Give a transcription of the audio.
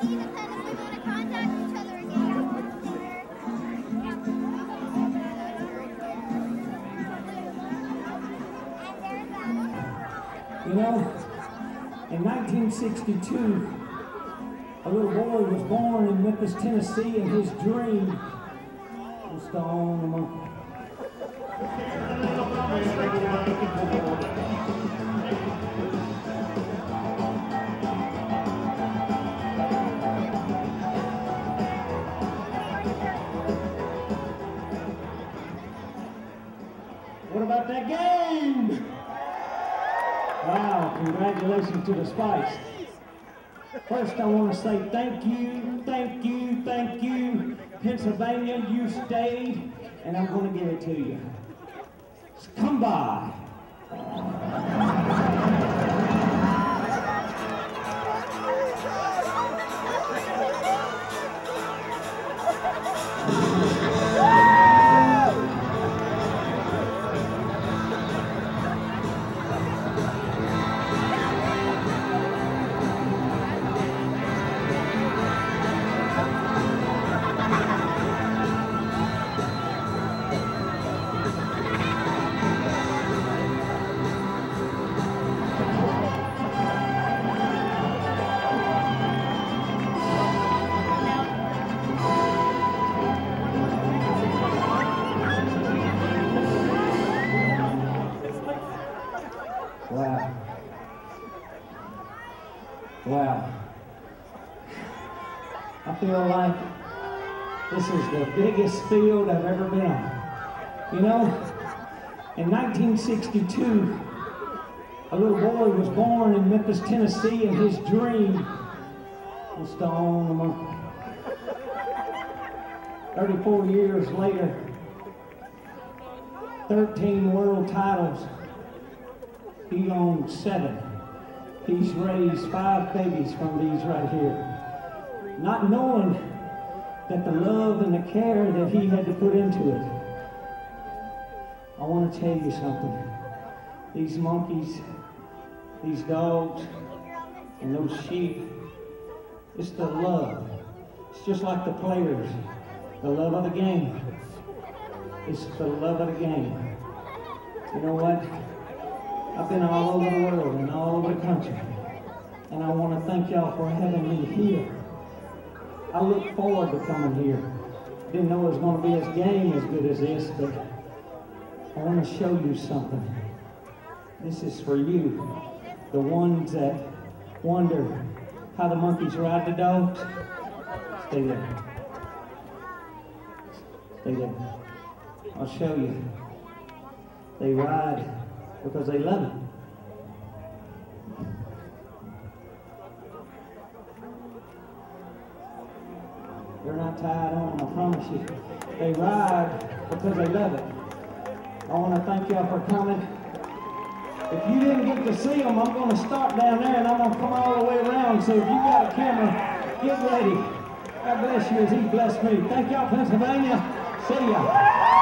You know, in 1962, a little boy was born in Memphis, Tennessee, and his dream was to own a monkey. What about that game? Wow, congratulations to the Spice. First, I want to say thank you, thank you, thank you. Pennsylvania, you stayed, and I'm going to give it to you. Come by. Wow. Wow. I feel like this is the biggest field I've ever been on. You know, in 1962, a little boy was born in Memphis, Tennessee, and his dream was to own a monkey. 34 years later, 13 world titles. He owns 7. He's raised 5 babies from these right here. Not knowing that the love and the care that he had to put into it. I want to tell you something. These monkeys, these dogs, and those sheep, it's the love. It's just like the players. The love of the game. It's the love of the game. You know what? I've been all over the world and all over the country, and I want to thank y'all for having me here. I look forward to coming here. Didn't know it was going to be as game as good as this, but I want to show you something. This is for you, the ones that wonder how the monkeys ride the dogs. Stay there. Stay there. I'll show you. They ride because they love it. They're not tied on, I promise you. They ride because they love it. I want to thank y'all for coming. If you didn't get to see them, I'm going to start down there and I'm going to come all the way around. So if you got a camera, get ready. God bless you as he blessed me. Thank y'all, Pennsylvania. See ya.